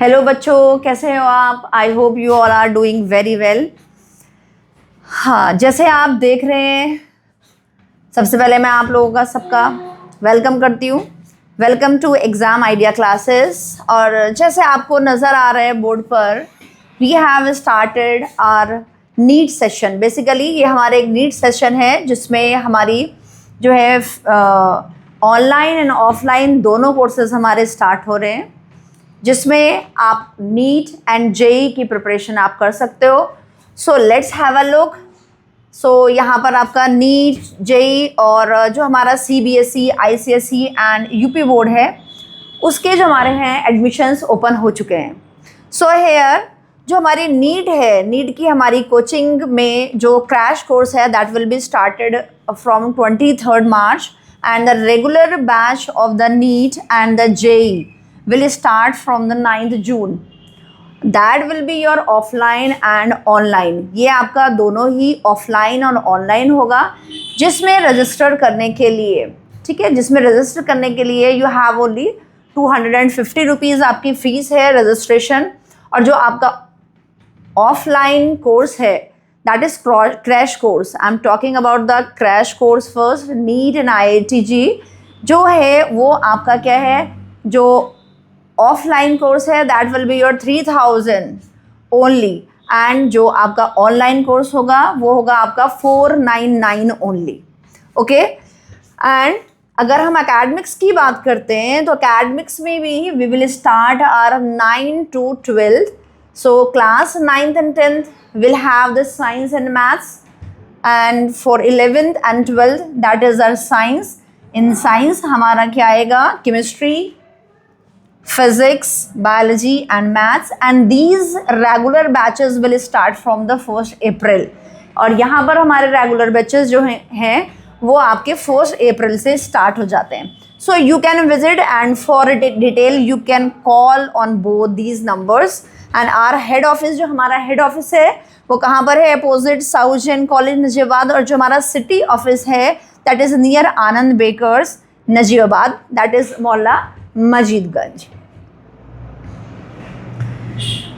Hello बच्चों, कैसे हो आप? I hope you all are doing very well. हाँ, जैसे आप देख रहे हैं, सबसे पहले मैं आप लोगों का सबका वेलकम करती हूँ। Welcome to exam idea classes. और जैसे आपको नज़र आ रहा है बोर्ड पर, we have started our NEET session. Basically ये हमारे एक नीट सेशन है जिसमें हमारी जो है ऑनलाइन एंड ऑफलाइन दोनों कोर्सेज हमारे स्टार्ट हो रहे हैं, जिसमें आप नीट एंड जेई की प्रिपरेशन आप कर सकते हो। So let's have a look. So यहाँ पर आपका नीट, जेई और जो हमारा CBSE, ICSE and UP board है, उसके जो हमारे हैं एडमिशन्स ओपन हो चुके हैं। सो हेयर जो हमारी नीट है, नीट की हमारी कोचिंग में जो क्रैश कोर्स है that will be started from 23rd March and the regular batch of the NEET and the JEE will start from the 9th June. That will be your offline and online. ये आपका दोनों ही offline और online होगा, जिसमें register करने के लिए, ठीक है, जिसमें रजिस्टर करने के लिए यू हैव ओनली 250 रुपीज़ आपकी फ़ीस है रजिस्ट्रेशन। और जो आपका ऑफलाइन कोर्स है that is crash course. I am talking about the crash course first, neat and IITG जो है वो आपका क्या है, जो ऑफलाइन कोर्स है that will be your 3000 only, and जो आपका ऑनलाइन कोर्स होगा वो होगा आपका 499 ओनली। ओके। एंड अगर हम एकेडमिक्स की बात करते हैं तो एकेडमिक्स में भी we will start our 9 to 12th. So class 9th and 10th will have the science and maths, and for 11th and 12th that is our science. In science हमारा क्या आएगा, chemistry, physics, biology and maths, and these regular batches will start from the 1st April. और यहाँ पर हमारे regular batches जो हैं वो आपके 1st April से स्टार्ट हो जाते हैं. So you can visit, and for detail you can call on both these numbers. And our head office, जो हमारा हेड ऑफिस है वो कहाँ पर है, opposite South Jain college Najibabad. और जो हमारा सिटी ऑफिस है that is near Anand bakers Najibabad, that is मोहल्ला Majidganj.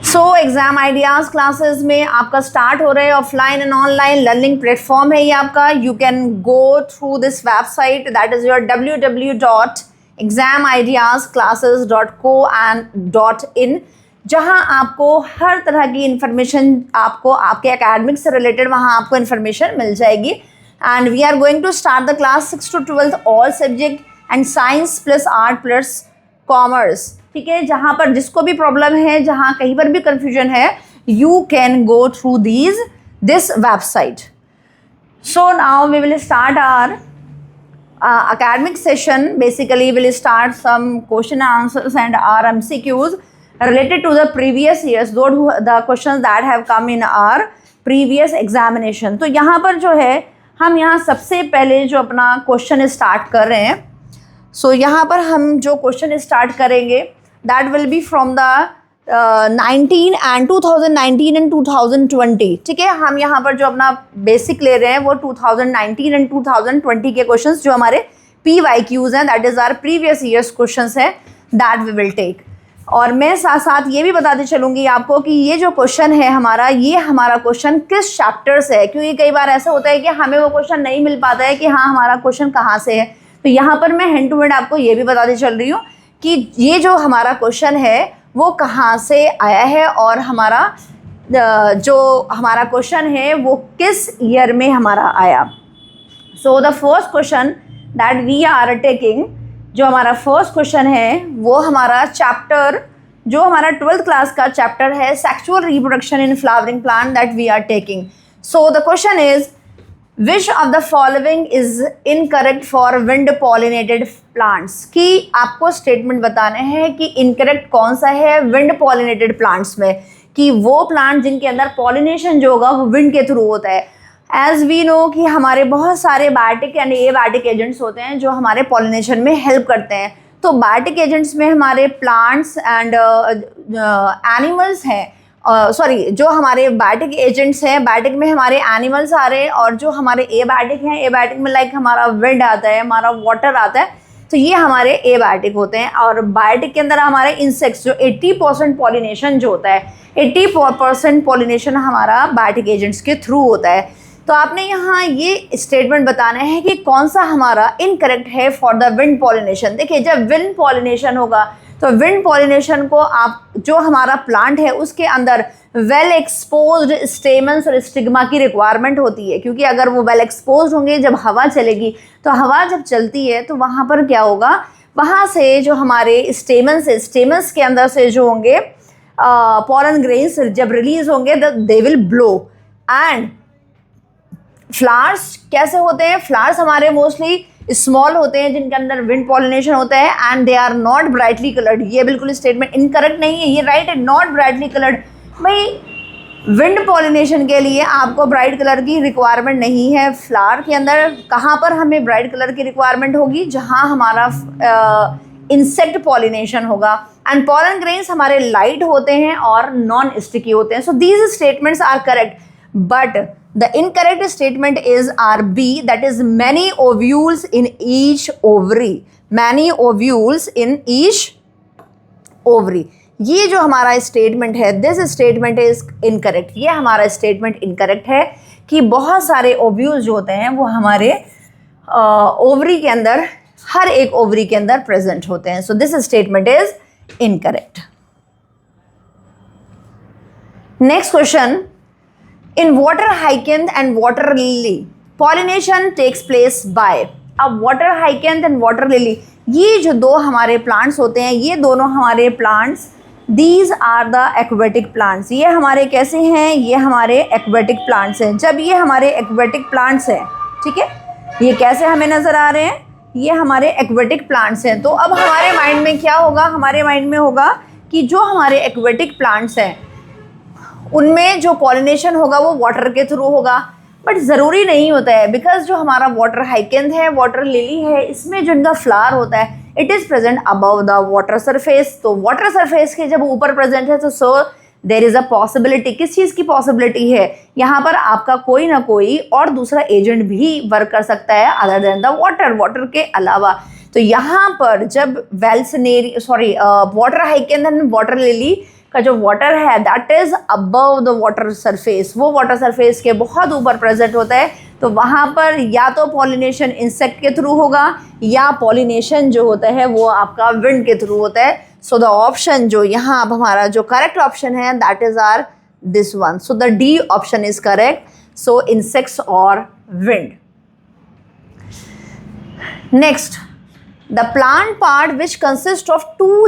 So exam ideas classes में आपका स्टार्ट हो रहे हैं, offline and online learning platform है ये आपका। You can go through this website that is your www.examideasclasses.co.in, जहां आपको हर तरह की इन्फॉर्मेशन, आपको आपके एकेडमिक्स से रिलेटेड वहां आपको इन्फॉर्मेशन मिल जाएगी। And we are going to start the class 6 to 12th all subject and science plus art plus commerce, ठीक है। जहां पर जिसको भी प्रॉब्लम है, जहां कहीं पर भी कन्फ्यूजन है, you can go through this website. So now we will start our academic session. Basically we'll start some question answers and our MCQs related to the previous years, the questions that have come in our previous examination. तो यहाँ पर जो है हम यहाँ सबसे पहले जो अपना क्वेश्चन स्टार्ट कर रहे हैं, सो यहाँ पर हम जो क्वेश्चन स्टार्ट करेंगे that will B from the 2019 and 2020, ठीक है। हम यहाँ पर जो अपना बेसिक ले रहे हैं वो 2019 and 2020 के क्वेश्चंस जो हमारे PYQs हैं, that is our previous years questions हैं, दैट वी विल टेक। और मैं साथ साथ ये भी बताते चलूँगी आपको कि ये जो क्वेश्चन है हमारा, ये हमारा क्वेश्चन किस चैप्टर से है, क्योंकि कई बार ऐसा होता है कि हमें वो क्वेश्चन नहीं मिल पाता है कि हाँ हमारा क्वेश्चन कहाँ से है। तो यहाँ पर मैं हैंड टू हैंड आपको ये भी बताते चल रही हूँ कि ये जो हमारा क्वेश्चन है वो कहाँ से आया है और हमारा जो हमारा क्वेश्चन है वो किस ईयर में हमारा आया। So the first question that we are taking, जो हमारा फर्स्ट क्वेश्चन है वो हमारा चैप्टर, जो हमारा 12th क्लास का चैप्टर है, sexual reproduction in flowering plant, that we are taking. So the question is which of the following is incorrect for wind pollinated plants, कि आपको स्टेटमेंट बताने हैं कि इनकरेक्ट कौन सा है विंड पॉलिनेटेड प्लांट्स में, कि वो प्लांट जिनके अंदर पॉलिनेशन जो होगा वो विंड के थ्रू होता है। एज वी नो कि हमारे बहुत सारे बायोटिक एंड एबायोटिक एजेंट्स होते हैं जो हमारे पॉलिनेशन में हेल्प करते हैं। तो बायोटिक एजेंट्स में हमारे प्लांट्स एंड एनिमल्स हैं, जो हमारे बायोटिक एजेंट्स हैं, बायोटिक में हमारे एनिमल्स आ रहे हैं, और जो हमारे एबायोटिक हैं, एबायोटिक में लाइक हमारा विंड आता है, हमारा वाटर आता है। तो ये हमारे एबायोटिक होते हैं। और बायोटिक के अंदर हमारे इंसेक्ट्स जो 80% पॉलिनेशन जो होता है, 80% पॉलिनेशन हमारा बायोटिक एजेंट्स के थ्रू होता है। तो आपने यहाँ ये स्टेटमेंट बताना है कि कौन सा हमारा इनकरेक्ट है फॉर द विंड पॉलिनेशन। देखिए, जब विंड पॉलिनेशन होगा तो विंड पॉलिनेशन को आप जो हमारा प्लांट है उसके अंदर वेल एक्सपोज्ड स्टेमन्स और स्टिग्मा की रिक्वायरमेंट होती है, क्योंकि अगर वो वेल एक्सपोज्ड होंगे, जब हवा चलेगी तो हवा जब चलती है तो वहाँ पर क्या होगा, वहाँ से जो हमारे स्टेमन्स है, स्टेमन्स के अंदर से जो होंगे पॉलन ग्रेन्स जब रिलीज होंगे they will blow. And flowers कैसे होते हैं, फ्लावर्स हमारे मोस्टली स्मॉल होते हैं जिनके अंदर विंड पॉलिनेशन होता है and they are not brightly coloured. ये बिल्कुल स्टेटमेंट इनकरेक्ट नहीं है, ये राइट है, नॉट ब्राइटली कलर्ड। भाई विंड पॉलिनेशन के लिए आपको ब्राइट कलर की रिक्वायरमेंट नहीं है। फ्लावर के अंदर कहाँ पर हमें ब्राइट कलर की रिक्वायरमेंट होगी, जहाँ हमारा इंसेक्ट पॉलिनेशन होगा। एंड पॉलन ग्रेन्स हमारे लाइट होते हैं और नॉन स्टिकी होते हैं। So these statements are correct, but the incorrect statement is B, that is many ovules in each ovary, many ovules in each ovary। ये जो हमारा स्टेटमेंट है, दिस स्टेटमेंट इज इनकरेक्ट। ये हमारा स्टेटमेंट इनकरेक्ट है कि बहुत सारे ओव्यूल्स जो होते हैं वो हमारे ओवरी के अंदर, हर एक ओवरी के अंदर प्रेजेंट होते हैं। So this statement is incorrect. Next question, in water hyacinth and water lily pollination takes place by। अब water hyacinth and water lily, ये जो दो हमारे प्लांट्स होते हैं, ये दोनों हमारे plants, these are the aquatic plants। ये हमारे कैसे हैं, ये हमारे aquatic plants हैं। जब ये हमारे aquatic plants हैं, ठीक है, ये कैसे हमें नज़र आ रहे हैं, ये हमारे aquatic plants हैं। तो अब हमारे माइंड में क्या होगा, हमारे माइंड में होगा कि जो हमारे aquatic plants हैं उनमें जो पॉलिनेशन होगा वो वाटर के थ्रू होगा, बट ज़रूरी नहीं होता है। बिकॉज जो हमारा वाटर हाइकेंथ है, वाटर लिली है, इसमें जो इनका फ्लावर होता है it is present above the water surface. तो वाटर सरफेस के जब ऊपर प्रेजेंट है तो सो देर इज़ अ पॉसिबिलिटी। किस चीज़ की पॉसिबिलिटी है, यहाँ पर आपका कोई ना कोई और दूसरा एजेंट भी वर्क कर सकता है other than the water, water के अलावा। तो यहाँ पर जब वाटर हाइकेंथ एंड वाटर लिली का जो वाटर है that is above the water surface, वो वाटर सरफेस के बहुत ऊपर प्रेजेंट होता है। तो वहाँ पर या तो पॉलिनेशन इंसेक्ट के थ्रू होगा या पॉलिनेशन जो होता है वो आपका विंड के थ्रू होता है। सो द ऑप्शन जो यहाँ अब हमारा जो करेक्ट ऑप्शन है that is are this one. So the D option is correct. So insects और wind. Next, the plant part which consist of two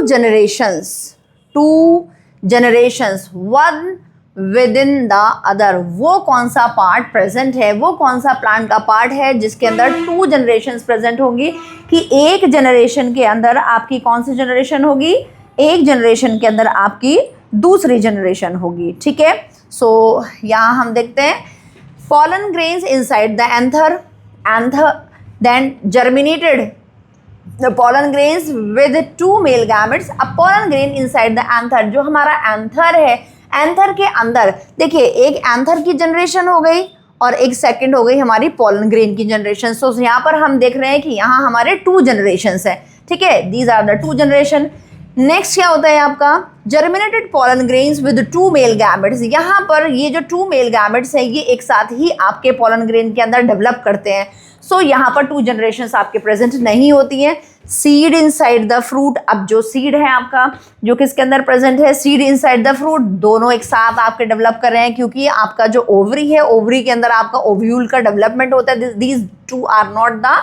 generations one with in the other. वो कौन सा पार्ट प्रेजेंट है, वो कौन सा plant का part है जिसके अंदर टू जनरेशंस प्रेजेंट होंगी, कि एक जनरेशन के अंदर आपकी कौन सी जनरेशन होगी, एक जनरेशन के अंदर आपकी दूसरी जनरेशन होगी। ठीक है, सो यहाँ हम देखते हैं pollen grains inside the anther then germinated the pollen grains with two male gametes। अब pollen grain inside the anther, जो हमारा एंथर है, एंथर के अंदर देखिए एक एंथर की जनरेशन हो गई और एक सेकंड हो गई हमारी pollen grain की जनरेशन। सो यहाँ पर हम देख रहे हैं कि यहाँ हमारे टू जनरेशंस हैं। ठीक है, these are the two generation. Next क्या होता है आपका germinated pollen grains with two male gametes. यहाँ पर ये जो टू मेल गैमेट्स हैं ये एक साथ ही आपके pollen grain के अंदर डेवलप करते हैं। सो यहाँ पर टू जनरेशंस आपके प्रेजेंट नहीं होती हैं। सीड इनसाइड द फ्रूट, अब जो सीड है आपका जो किसके अंदर प्रेजेंट है, सीड इनसाइड द फ्रूट, दोनों एक साथ आपके डेवलप कर रहे हैं क्योंकि आपका जो ओवरी है, ओवरी के अंदर आपका ओव्यूल का डेवलपमेंट होता है। These two are not the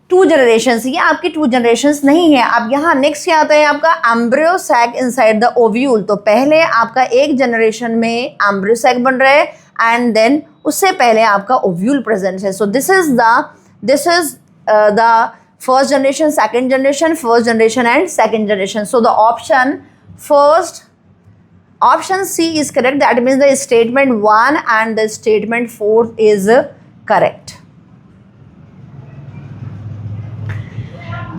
two generations, ये आपकी टू जनरेशंस नहीं है। अब यहाँ नेक्स्ट क्या आता है आपका embryo sac inside the ovule. तो पहले आपका एक जनरेशन में एम्ब्रियो सैक बन रहा है एंड देन उससे पहले आपका ओव्यूल प्रेजेंट है। So this is the first generation, second generation, first generation and second generation. So the option C is correct, that means the statement 1 and the statement 4 is correct.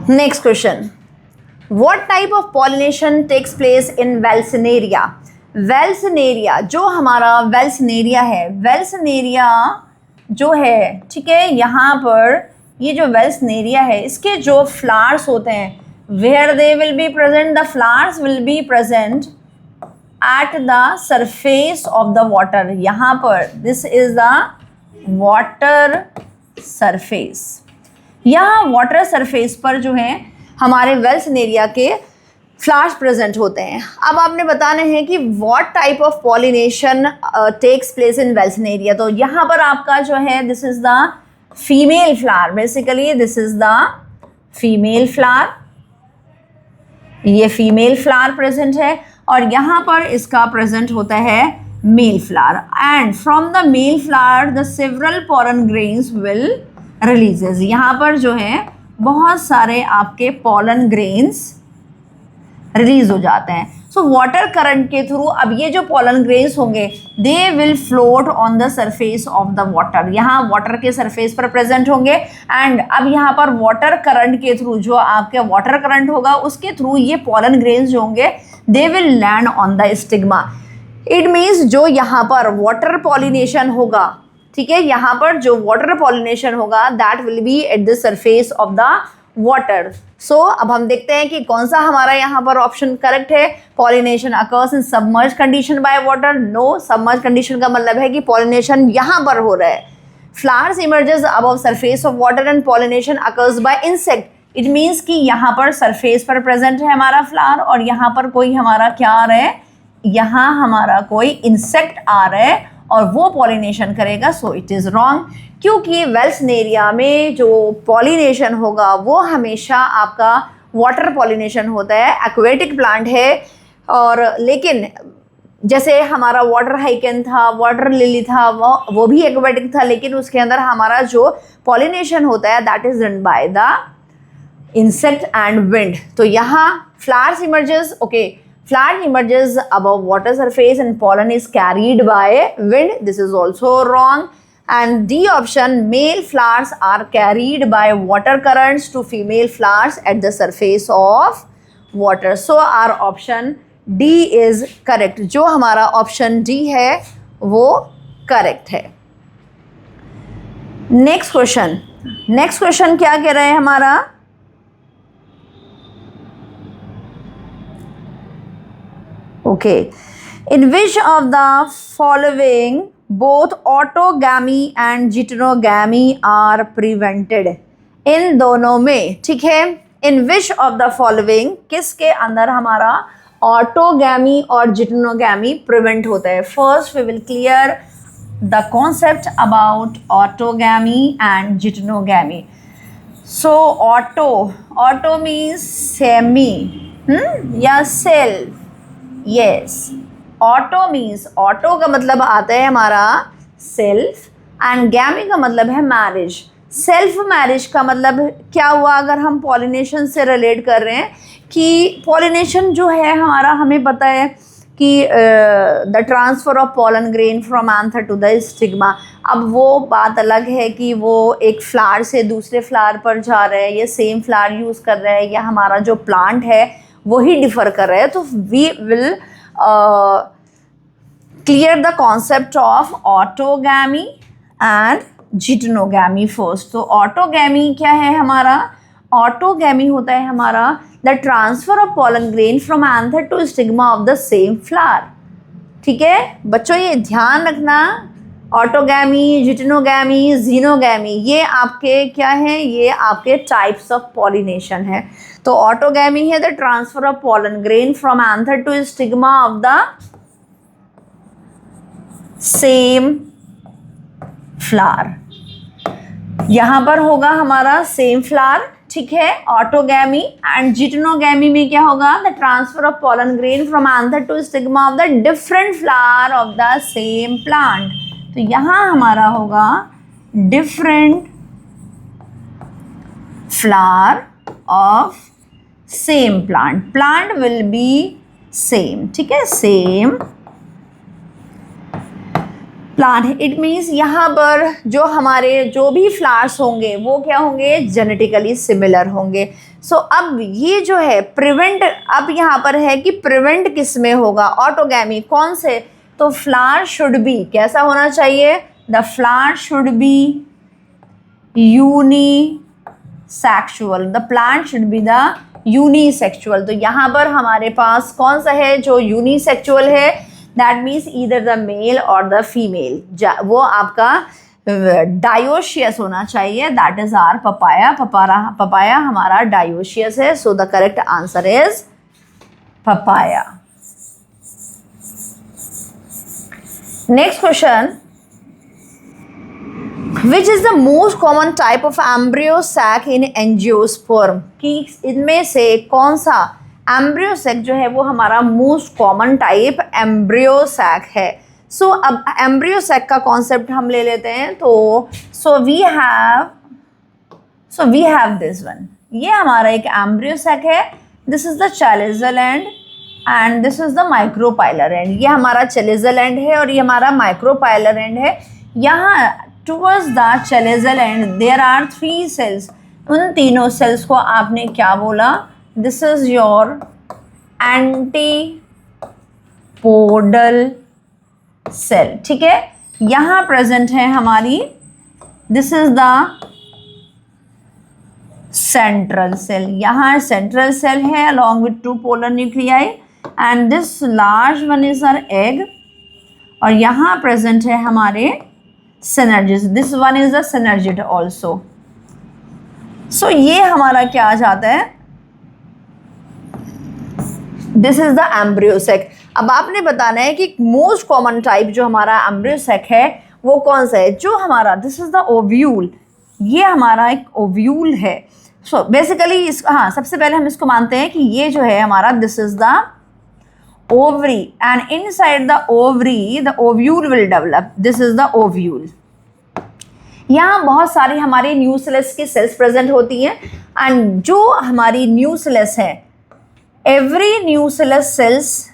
Next question, what type of pollination takes place in Valsinaria? Valsinaria, जो हमारा Valsinaria है, Valsinaria जो है, ठीक है, यहाँ पर ये जो वेल्सनेरिया है इसके जो फ्लावर्स होते हैं, where they will be present, the flowers will be present at the surface of the water. यहाँ पर this is the water surface, यहाँ वाटर सरफेस पर जो है हमारे वेल्सनेरिया के फ्लावर्स प्रेजेंट होते हैं। अब आपने बताना है कि what type of pollination takes place in Vallisneria. तो यहाँ पर आपका जो है this is the female flower, basically this is the female flower, ये फीमेल फ्लावर प्रेजेंट है और यहाँ पर इसका प्रेजेंट होता है male flower. And from the male flower the several pollen grains will releases, यहाँ पर जो है बहुत सारे आपके पॉलन ग्रेन्स रिलीज हो जाते हैं। सो वाटर करंट के थ्रू अब ये जो पॉलन ग्रेन्स होंगे they will float on the surface of the water, यहाँ वाटर के सरफेस पर प्रेजेंट होंगे। एंड अब यहाँ पर वाटर करंट के थ्रू जो आपके वाटर करंट होगा उसके थ्रू ये पॉलन ग्रेन्स जो होंगे they will land on the stigma. It means जो यहाँ पर वाटर पॉलिनेशन होगा, ठीक है, यहाँ पर जो वाटर पॉलिनेशन होगा that will be at the surface of the water. So अब हम देखते हैं कि कौन सा हमारा यहाँ पर ऑप्शन करेक्ट है। Pollination occurs in submerge condition by water, no, submerge condition का मतलब है कि पॉलिनेशन यहाँ पर हो रहा है। Flowers emerges above surface of water and pollination occurs by insect, it means कि यहाँ पर सरफेस पर प्रेजेंट है हमारा फ्लावर और यहाँ पर कोई हमारा क्या आ रहा है, यहाँ हमारा कोई इंसेक्ट आ रहा है और वो पॉलिनेशन करेगा। सो इट इज़ रॉन्ग, क्योंकि वेल्सनेरिया में जो पॉलिनेशन होगा वो हमेशा आपका वाटर पॉलिनेशन होता है, एक्वेटिक प्लांट है। और लेकिन जैसे हमारा वाटर हाइकेन था, वाटर लिली था, वो भी एक्वेटिक था, लेकिन उसके अंदर हमारा जो पॉलिनेशन होता है that is done by the insect and wind. तो यहाँ flowers emerges, okay, flower emerges above water surface and pollen is carried by wind. This is also wrong. And D option, male flowers are carried by water currents to female flowers at the surface of water. So our option D is correct. जो हमारा option D है वो correct है। Next question क्या कह रहे हैं हमारा? Okay, in which of the following both autogamy and geitonogamy are prevented? इन दोनों में, ठीक है, in which of the following किसके अंदर हमारा autogamy और geitonogamy prevent होता है? First we will clear the concept about autogamy and geitonogamy. So auto means semi या self. Yes, auto means, auto का मतलब आता है हमारा सेल्फ एंड गैमी का मतलब है मैरिज। सेल्फ मैरिज का मतलब क्या हुआ, अगर हम पॉलिनेशन से रिलेट कर रहे हैं कि पॉलिनेशन जो है हमारा, हमें पता है कि the transfer of pollen grain from anther to the stigma. अब वो बात अलग है कि वो एक फ्लावर से दूसरे फ्लावर पर जा रहा है या सेम फ्लावर यूज़ कर रहा है या हमारा जो प्लांट है वही डिफर कर रहा है। तो we will clear the concept of autogamy and geitonogamy first. तो ऑटोगैमी क्या है हमारा? ऑटोगैमी होता है हमारा the transfer of pollen grain from anther to stigma of the same flower. ठीक है बच्चों, ये ध्यान रखना, ऑटोगैमी, जीटोनोगैमी, जीनोगैमी, ये आपके क्या हैं? ये आपके टाइप्स ऑफ पॉलिनेशन है। तो ऑटोगैमी है the transfer of pollen grain from anther to stigma of the same flower. यहाँ पर होगा हमारा सेम फ्लावर, ठीक है, ऑटोगैमी। एंड जीटोनोगैमी में क्या होगा? The transfer of pollen grain from anther to stigma of the different flower of the same plant. तो यहाँ हमारा होगा different flower of same plant, plant will be same, ठीक है, सेम प्लांट। इट मीन्स यहाँ पर जो हमारे जो भी फ्लावर्स होंगे वो क्या होंगे? जेनेटिकली सिमिलर होंगे। सो अब ये जो है प्रिवेंट, अब यहाँ पर है कि प्रिवेंट किस में होगा? ऑटोगैमी। कौन से? तो फ्लावर शुड बी कैसा होना चाहिए? The flower should be unisexual, sexual, the plant should be the unisexual. तो यहाँ पर हमारे पास कौन सा है जो यूनिसेक्सुअल है, that means either the male और द फीमेल, वो आपका डायोशियस होना चाहिए, that is our papaya. Papaya हमारा डायोशियस है, so the correct answer is papaya. Next question, which is the most common type of embryo sac in angiosperm, कि इनमें से कौन सा एम्ब्रियो सैक जो है वो हमारा most common type embryo sac है। सो अब एम्ब्रियो सैक का कॉन्सेप्ट हम ले लेते हैं। तो so we have this one, ये हमारा एक एम्ब्रियो सैक है, this is the chalazal and this is the micropylar end. ये हमारा चैलेजल एंड है और ये हमारा माइक्रोपाइलर एंड है। यहाँ towards the chalazal end there are 3 cells, उन तीनों सेल्स को आपने क्या बोला, this is your antipodal cell, ठीक है। यहाँ प्रेजेंट है हमारी, this is the central cell, यहाँ सेंट्रल सेल है along with 2 polar nuclei and this large one is our egg, और यहाँ प्रेजेंट है हमारे synergid, this one is the synergid also. So ये हमारा क्या आ जाता है, this is the embryo sac. अब आपने बताना है कि मोस्ट कॉमन टाइप जो हमारा एम्ब्रियो सैक है वो कौन सा है, जो हमारा दिस इज द ओव्यूल, ये हमारा एक ओव्यूल है। सो बेसिकली हाँ, सबसे पहले हम इसको मानते हैं कि ये जो है हमारा this is the ovary and inside the ovary the ovule will develop, this is the ovule. यहाँ बहुत सारी हमारी न्यूक्लियस की सेल्स प्रेजेंट होती हैं एंड जो हमारी न्यूक्लियस है, एवरी न्यूक्लियस सेल्स,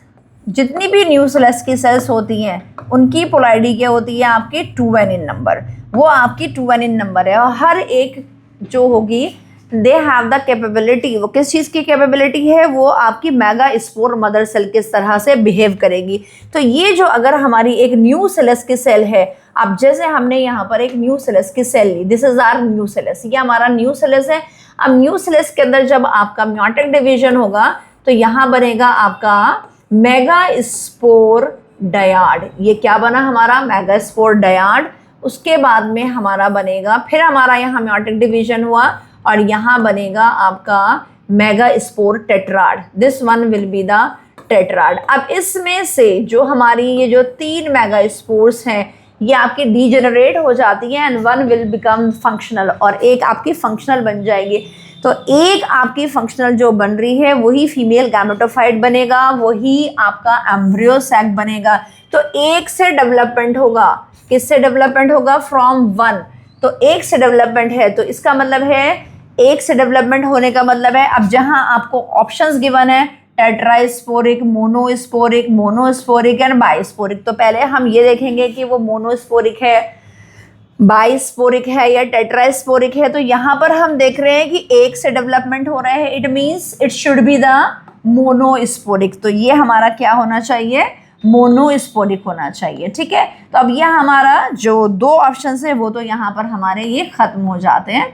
जितनी भी न्यूक्लियस की सेल्स होती हैं उनकी पोलैरिटी क्या होती है आपकी 2n इन नंबर, वो आपकी 2n इन नंबर है। और हर एक जो होगी दे हैव द कैपेबिलिटी, वो किस चीज़ की कैपेबिलिटी है, वो आपकी मेगा स्पोर मदर सेल किस तरह से बिहेव करेगी। तो ये जो अगर हमारी एक न्यूक्लियस की सेल है, अब जैसे हमने यहाँ पर एक न्यूक्लियस की सेल ली, दिस इज आवर न्यूक्लियस, ये हमारा न्यूक्लियस है। अब न्यूक्लियस के अंदर जब आपका म्योटिक डिवीजन होगा तो यहाँ बनेगा आपका मेगा स्पोर डायड, ये क्या बना हमारा मेगा स्पोर डायड। उसके बाद में हमारा बनेगा, फिर हमारा यहाँ म्योटिक डिवीजन हुआ और यहाँ बनेगा आपका mega spore tetrad, this one will be the tetrad. अब इसमें से जो हमारी ये जो 3 मेगा स्पोर्स हैं ये आपकी डीजेनरेट हो जाती है and one will become functional, और एक आपकी फंक्शनल बन जाएगी। तो एक आपकी फंक्शनल जो बन रही है वही फीमेल गैमेटोफाइट बनेगा, वही आपका एम्ब्रियो सैक बनेगा। तो एक से डेवलपमेंट होगा, किससे डेवलपमेंट होगा, फ्रॉम 1। तो एक से डेवलपमेंट है, तो इसका मतलब है एक से डेवलपमेंट होने का मतलब है, अब जहां आपको ऑप्शंस गिवन है टेट्रास्पोरिक, मोनोस्पोरिक एंड बाइस्पोरिक, तो पहले हम ये देखेंगे कि वो मोनोस्पोरिक है, बाइस्पोरिक है या टेट्रास्पोरिक है। तो यहाँ पर हम देख रहे हैं कि एक से डेवलपमेंट हो रहा है, it means it should be the monosporic. तो ये हमारा क्या होना चाहिए, मोनोस्पोरिक होना चाहिए, ठीक है। तो अब यह हमारा जो 2 ऑप्शन है वो तो यहाँ पर हमारे ये खत्म हो जाते हैं।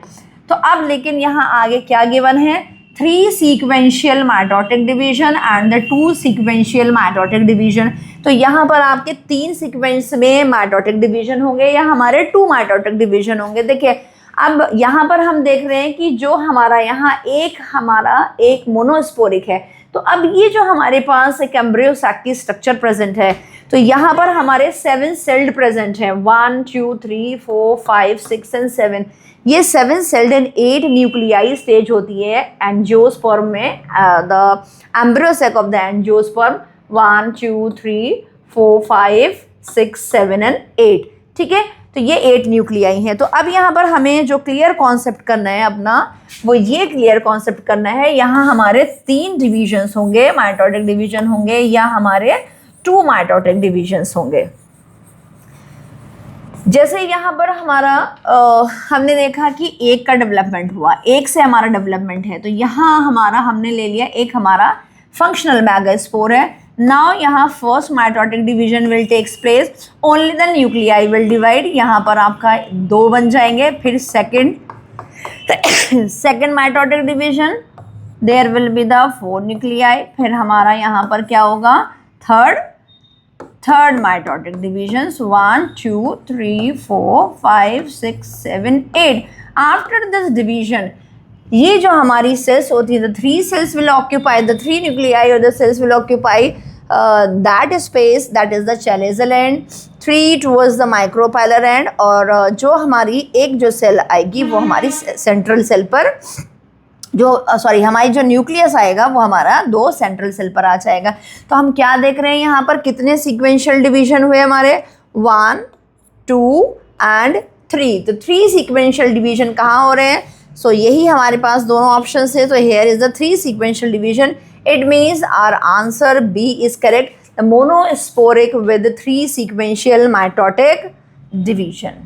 तो अब लेकिन यहाँ आगे क्या गिवन है, 3 sequential mitotic division and the 2 sequential mitotic division. तो यहाँ पर आपके 3 सीक्वेंस में माइटोटिक डिवीजन होंगे या हमारे 2 माइटोटिक डिवीजन होंगे। देखिए अब यहाँ पर हम देख रहे हैं कि जो हमारा यहाँ एक मोनोस्पोरिक है, तो अब ये जो हमारे पास एक एम्ब्रियो सैक की स्ट्रक्चर प्रेजेंट है, तो यहाँ पर हमारे 7 सेल्ड प्रेजेंट हैं, 1 2 3 4 5 6 एंड 7। ये 7 सेल्ड एंड 8 न्यूक्लियाई स्टेज होती है एंजियोस्पर्म में, the embryo sac of the angiosperm 1 2 3 4 5 6 7 and 8, ठीक है। तो ये 8 न्यूक्लियाई हैं। तो अब यहाँ पर हमें जो क्लियर कॉन्सेप्ट करना है अपना, वो ये क्लियर कॉन्सेप्ट करना है, यहाँ हमारे 3 डिविजन्स होंगे, माइटोटिक डिवीजन होंगे या हमारे 2 माइटोटिक डिविजन्स होंगे। जैसे यहाँ पर हमारा हमने देखा कि एक का डेवलपमेंट हुआ, एक से हमारा डेवलपमेंट है, तो यहाँ हमारा हमने ले लिया एक हमारा फंक्शनल मेगास्पोर है। नाउ यहाँ first mitotic division will takes place, only the nuclei will divide, यहाँ पर आपका 2 बन जाएंगे। फिर second second mitotic division, there will be the 4 nuclei. फिर हमारा यहाँ पर क्या होगा, third mitotic divisions 1 2 3 4 5 6 7 8। After this division ये जो हमारी सेल्स होती है, the 3 cells will occupy the 3 nuclei, or the cells will occupy that space, that is the chalazal end, 3 towards the micropylar end, और जो हमारी एक जो सेल आएगी वो हमारी सेंट्रल सेल पर, जो सॉरी हमारी जो न्यूक्लियस आएगा वो हमारा 2 सेंट्रल सेल पर आ जाएगा। तो हम क्या देख रहे हैं यहाँ पर, कितने सीक्वेंशियल डिवीजन हुए हमारे, 1 2 एंड 3। तो 3 सीक्वेंशियल डिवीजन कहाँ हो रहे हैं, सो यही हमारे पास दोनों ऑप्शन है। तो here is the 3 sequential division, it means our answer B is correct, the monosporic with 3 sequential mitotic division.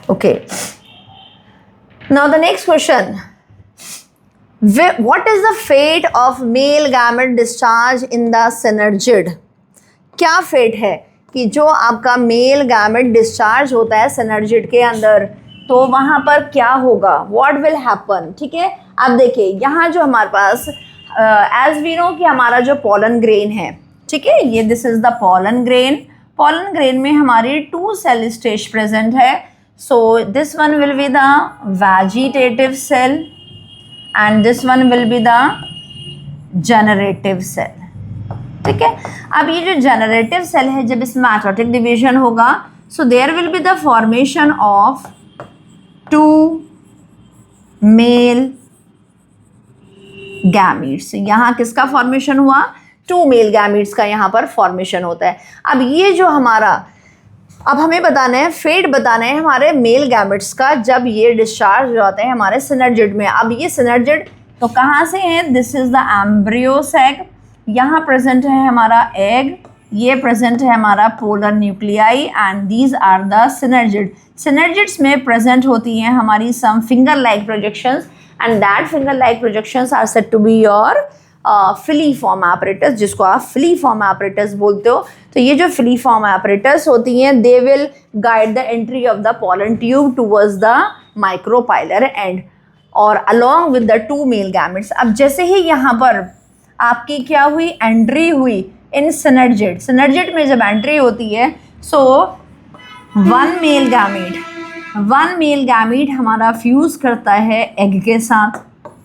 Okay, now the next question, what is the fate of male gamete discharge in the synergid? क्या fate है कि जो आपका male gamete discharge होता है synergid के अंदर, तो वहाँ पर क्या होगा, व्हाट विल हैपन। ठीक है, अब देखिए यहाँ जो हमारे पास एज वी नो कि हमारा जो पोलन ग्रेन है, ठीक है, ये this is the pollen grain. Pollen grain में हमारी 2 सेल स्टेज प्रेजेंट है। So this one will be the vegetative cell and this one will be the generative cell। ठीक है, अब ये जो जनरेटिव सेल है, जब इसमें माइटोटिक डिवीजन होगा, so there will be the formation of 2 male gametes। यहाँ किसका फॉर्मेशन हुआ, 2 मेल गैमीट्स का यहाँ पर फॉर्मेशन होता है। अब ये जो हमारा, अब हमें बताना है, फेट बताना है हमारे मेल गैमेट्स का जब ये डिस्चार्ज हो जाते हैं हमारे सिनर्जिड में। अब ये सिनर्जिड तो कहाँ से है, this is the embryo sac, यहाँ प्रेजेंट है हमारा एग, ये प्रेजेंट है हमारा polar nuclei and these are the synergid. Synergids में प्रेजेंट होती हैं हमारी some finger like projections and that finger like projections are said to be your filiform apparatus, जिसको आप फिलीफॉर्म एपरेटस बोलते हो। तो ये जो फिलीफॉर्म एपरेटस होती हैं, they will guide the entry of the pollen tube towards the micropylar end और along with the 2 male gametes. अब जैसे ही यहाँ पर आपकी क्या हुई, एंट्री हुई इन सिनर्जिड, सिनर्जिड में जब एंट्री होती है, सो 1 मेल गैमेट हमारा फ्यूज़ करता है एग के साथ।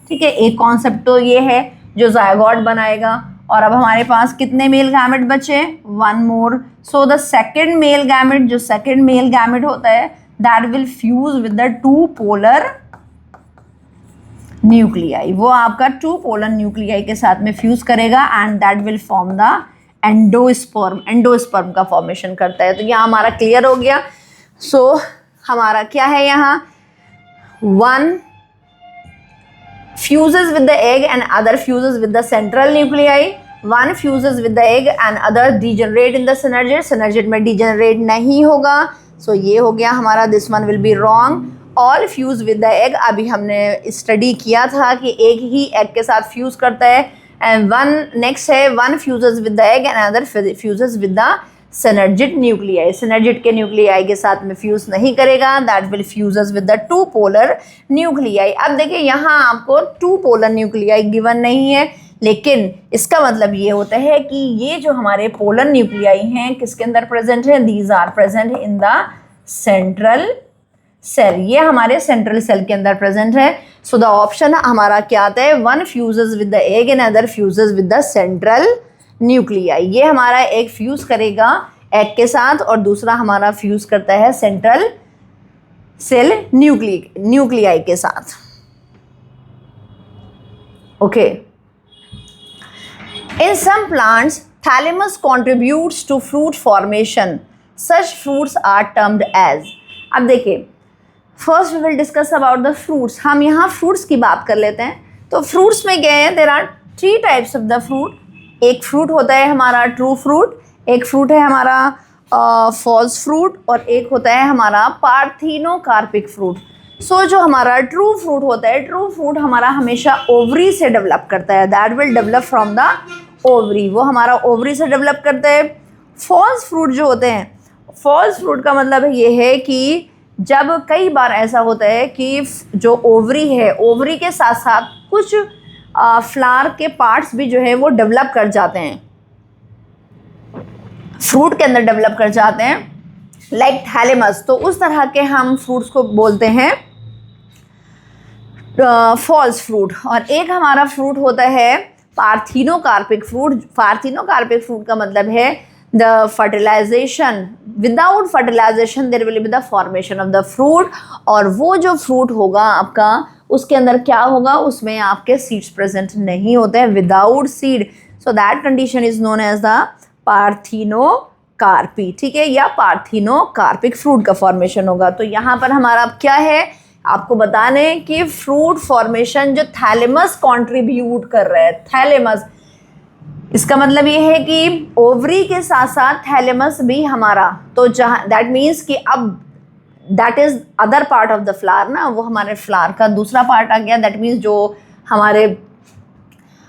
ठीक है, एक कॉन्सेप्ट तो ये है जो जायगोट बनाएगा। और अब हमारे पास कितने मेल गैमेट बचे, 1 more. So the second male gamete, जो सेकेंड मेल गैमेट होता है, that will fuse with the 2 polar nuclei, वो आपका 2 पोलर न्यूक्लियाई के साथ में फ्यूज करेगा and that will form the endosperm. Endosperm का फॉर्मेशन करता है। तो यहाँ हमारा क्लियर हो गया। सो हमारा क्या है, यहाँ 1 fuses with the egg and other fuses with the central nuclei, 1 fuses with the egg and other degenerate in the synergid, synergid में degenerate नहीं होगा। So ये हो गया हमारा, this one will be wrong, all fuse with the egg। अभी हमने study किया था कि एक ही egg के साथ फ्यूज करता है and 1 next है 1 fuses with the egg and other fuses with the synergid nuclei। synergid के न्यूक्लियाई के साथ में फ्यूज नहीं करेगा, that will fuses with the 2 polar nuclei। अब देखिए यहाँ आपको 2 polar nuclei गिवन नहीं है, लेकिन इसका मतलब ये होता है कि ये जो हमारे पोलर न्यूक्लियाई हैं किसके अंदर प्रेजेंट है, these are present in the central cell, ये हमारे सेंट्रल सेल के अंदर प्रेजेंट है। सो द ऑप्शन हमारा क्या आता है, 1 fuses with the egg and other fuses with the central nuclei. ये हमारा एक फ्यूज करेगा एग के साथ और दूसरा हमारा फ्यूज करता है सेंट्रल सेल न्यूक्लियाई के साथ। Okay, in some plants thalamus contributes to fruit formation, such fruits are termed as। अब देखिए, first we will discuss about the fruits. हम यहाँ फ्रूट्स की बात कर लेते हैं। तो फ्रूट्स में गए हैं, there are 3 types of the fruit. एक फ्रूट होता है हमारा ट्रू फ्रूट, एक फ्रूट है हमारा फॉल्स फ्रूट और एक होता है हमारा पार्थिनोकार्पिक फ्रूट। सो जो हमारा ट्रू फ्रूट होता है, ट्रू फ्रूट हमारा हमेशा ओवरी से डेवलप करता है, that will develop from the ovary, वो हमारा ओवरी से डेवलप करता है। फॉल्स फ्रूट जो होते हैं, फॉल्स फ्रूट का मतलब ये है कि जब कई बार ऐसा होता है कि जो ओवरी है, ओवरी के साथ साथ कुछ फ्लावर के पार्ट्स भी जो है वो डेवलप कर जाते हैं, फ्रूट के अंदर डेवलप कर जाते हैं, लाइक थैलेमस। तो उस तरह के हम फ्रूट्स को बोलते हैं फॉल्स फ्रूट। और एक हमारा फ्रूट होता है पार्थिनोकार्पिक फ्रूट। पार्थिनोकार्पिक फ्रूट का मतलब है the fertilization, without fertilization there will be the formation of the fruit. और वो जो फ्रूट होगा आपका, उसके अंदर क्या होगा, उसमें आपके सीड्स प्रेजेंट नहीं होते हैं, without seed. So that condition is known as the parthenocarpy, ठीक है, या पार्थिनोकार्पिक फ्रूट का फॉर्मेशन होगा। तो यहाँ पर हमारा अब क्या है, आपको बताने कि फ्रूट फॉर्मेशन जो थैलेमस कंट्रीब्यूट कर रहा है, थैलेमस, इसका मतलब ये है कि ओवरी के साथ साथ थैलेमस भी हमारा, तो जहाँ दैट मीन्स कि अब that is other part of the flower ना, वो हमारे फ्लावर का दूसरा पार्ट आ गया। दैट मीन्स जो हमारे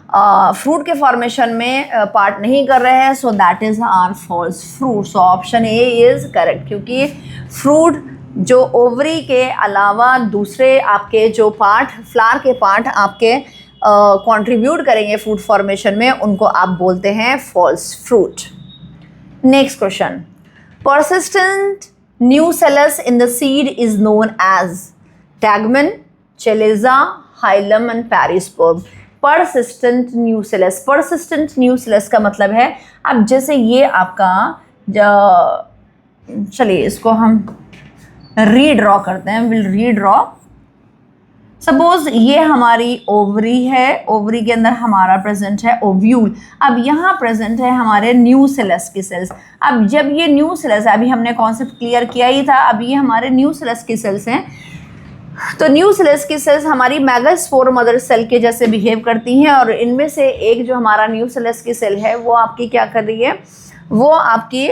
फ्रूट के फॉर्मेशन में पार्ट नहीं कर रहे हैं, so that is our false fruit. So option A is correct, क्योंकि फ्रूट जो ओवरी के अलावा दूसरे आपके जो पार्ट, फ्लावर के पार्ट आपके कंट्रीब्यूट करेंगे फ्रूट फॉर्मेशन में, उनको आप बोलते हैं false fruit. Next question, persistent nucellus in the seed is known as tagmen, cheleza, hilum and perisperm। persistent nucellus, persistent nucellus का मतलब है, अब जैसे ये आपका, चलिए इसको हम रीड्रॉ करते हैं, विल रीड्रॉ। सपोज ये हमारी ओवरी है, ओवरी के अंदर हमारा प्रेजेंट है ओव्यूल। अब यहाँ प्रेजेंट है हमारे न्यूसेलस की सेल्स। अब जब ये न्यूसेलस, अभी हमने कॉन्सेप्ट क्लियर किया ही था, अब ये हमारे न्यूसेलस की सेल्स हैं। तो न्यूसेलस की सेल्स हमारी मेगास्पोर मदर सेल के जैसे बिहेव करती हैं, और इनमें से एक जो हमारा न्यूसेलस की सेल है वो आपकी क्या कर रही है, वो आपकी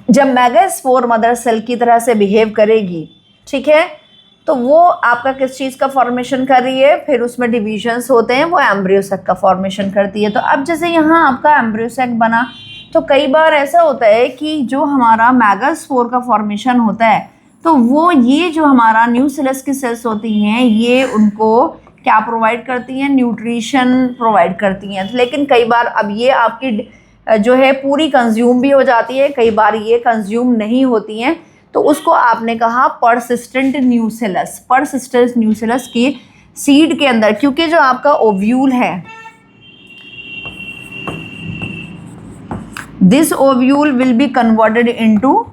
जब मेगास्पोर मदर सेल की तरह से बिहेव करेगी, ठीक है, तो वो आपका किस चीज़ का फॉर्मेशन कर रही है, फिर उसमें डिविजन्स होते हैं, वो एम्ब्रियोसेक का फॉर्मेशन करती है। तो अब जैसे यहाँ आपका एम्ब्रियोसेक बना, तो कई बार ऐसा होता है कि जो हमारा मेगास्पोर का फॉर्मेशन होता है, तो वो ये जो हमारा न्यूसेलस की सेल्स होती हैं, ये उनको क्या प्रोवाइड करती हैं, न्यूट्रिशन प्रोवाइड करती हैं। लेकिन कई बार अब ये आपकी जो है पूरी कंज्यूम भी हो जाती है, कई बार ये कंज्यूम नहीं होती हैं, तो उसको आपने कहा परसिस्टेंट न्यूसेलस। परसिस्टेंट न्यूसेलस की सीड के अंदर, क्योंकि जो आपका ओव्यूल है, this ovule will be converted into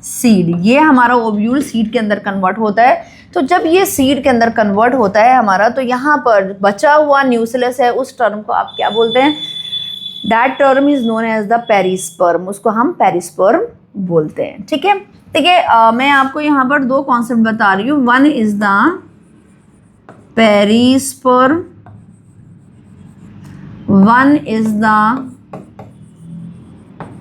seed. ये हमारा ओव्यूल सीड के अंदर कन्वर्ट होता है। तो जब ये सीड के अंदर कन्वर्ट होता है हमारा, तो यहाँ पर बचा हुआ न्यूसेलस है, उस टर्म को आप क्या बोलते हैं, that term is known as the perisperm. उसको हम पेरिस्पर्म बोलते हैं, ठीक है। ठीक है, मैं आपको यहाँ पर दो कॉन्सेप्ट बता रही हूँ। One is the perisperm, one is the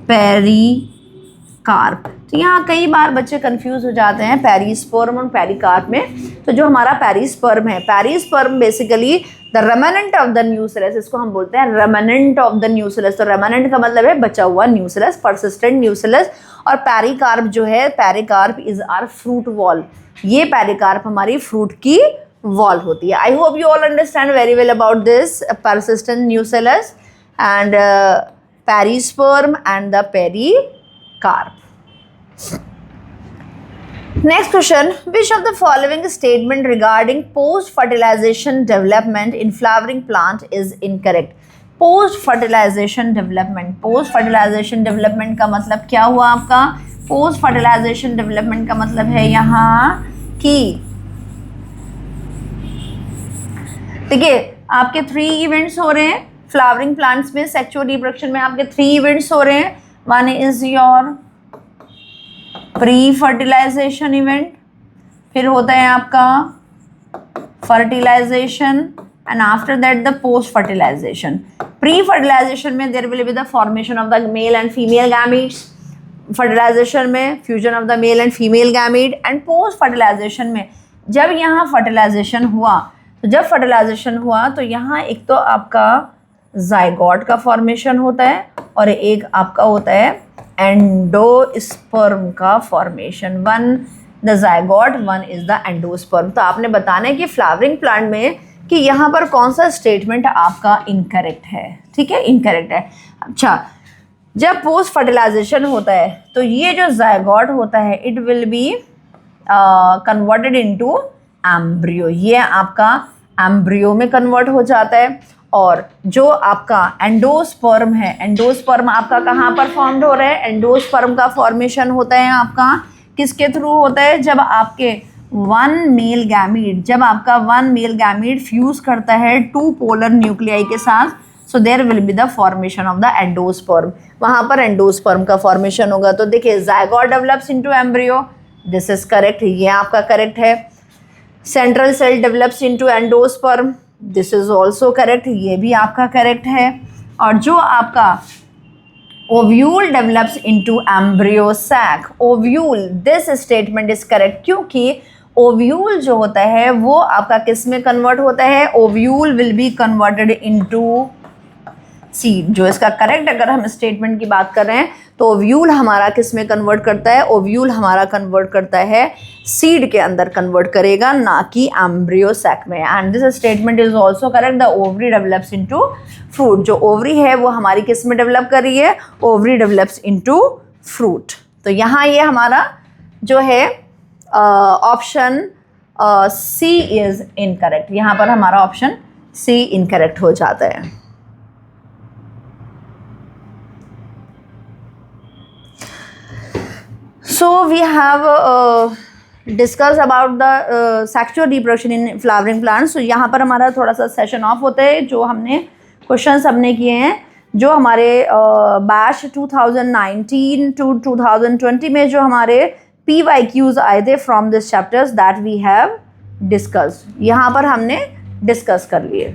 pericarp. तो यहाँ कई बार बच्चे कंफ्यूज हो जाते हैं पेरिस्पर्म और पेरिकार्प में। तो जो हमारा पेरिस्पर्म है, perisperm basically the remnant of the nucellus, इसको हम बोलते हैं रेमेनेंट ऑफ द न्यूसेलस। तो रेमेनेंट का मतलब है बचा हुआ न्यूसेलस, परसिस्टेंट न्यूसेलस। और पेरिकार्प जो है, pericarp is our fruit wall. ये पेरिकार्प हमारी फ्रूट की वॉल होती है। I hope you all understand very well about this persistent nucellus and perisperm and the pericarp. Next question, which of the following statement regarding post-fertilization development in flowering plant is incorrect? Post-fertilization development, post-fertilization development का मतलब क्या हुआ आपका? Post-fertilization development का मतलब है यहाँ कि देखिए आपके 3 इवेंट्स हो रहे हैं फ्लावरिंग प्लांट्स में, सेक्सुअल रिप्रोडक्शन में आपके 3 इवेंट्स हो रहे हैं। One is your pre fertilization event, फिर होता है आपका fertilization and after that the post fertilization. Pre fertilization में there will be the formation of the male and female gametes, fertilization में fusion of the male and female gamete, and post fertilization में जब यहाँ fertilisation हुआ, तो जब fertilisation हुआ तो यहाँ एक तो आपका जाइगोट का फॉर्मेशन होता है और एक आपका होता है एंडोस्पर्म का formation. One the zygote, one is the endosperm. तो आपने बताना है कि फ्लावरिंग प्लांट में कि यहाँ पर कौन सा स्टेटमेंट आपका इनकरेक्ट है। ठीक है, इनकरेक्ट है। अच्छा, जब पोस्ट फर्टिलाइजेशन होता है तो ये जो ज़ायगोट होता है it will be converted into embryo. ये आपका एम्ब्रियो में कन्वर्ट हो जाता है। और जो आपका एंडोस्पर्म है, एंडोस्पर्म आपका कहाँ पर फॉर्म्ड हो रहा है? एंडोस्पर्म का फॉर्मेशन होता है आपका किसके थ्रू होता है? जब आपके वन मेल गैमीट, जब आपका वन मेल गैमीट फ्यूज करता है टू पोलर न्यूक्लियाई के साथ, so there will be the formation of the endosperm. वहाँ पर एंडोस्पर्म का फॉर्मेशन होगा। तो देखिए, zygote develops into embryo, this is correct, ये आपका करेक्ट है। Central cell develops into endosperm, this is also correct, ये भी आपका करेक्ट है। और जो आपका ovule develops into embryo sac, ovule, this statement is correct, क्योंकि ओव्यूल जो होता है वो आपका किस में कन्वर्ट होता है? Ovule will be converted into seed. जो इसका करेक्ट अगर हम स्टेटमेंट की बात कर रहे हैं तो ओव्यूल हमारा किस में कन्वर्ट करता है? ओव्यूल हमारा कन्वर्ट करता है सीड के अंदर कन्वर्ट करेगा, ना कि एम्ब्रियो सैक में। And this statement is also correct, the ovary develops into fruit. जो ओवरी है वो हमारी किस में डेवलप कर रही है? Ovary develops into fruit. तो यहाँ ये हमारा जो है ऑप्शन सी इज इनकरेक्ट। यहाँ पर हमारा ऑप्शन सी इनकरेक्ट हो जाता है। So we have discussed about the sexual reproduction in flowering plants. So यहाँ पर हमारा थोड़ा सा सेशन ऑफ होता है। जो हमने क्वेश्चंस हमने किए हैं, जो हमारे बैच 2019 टू 2020 में जो हमारे PYQs आए थे from this chapters that we have discussed, यहाँ पर हमने डिस्कस कर लिए।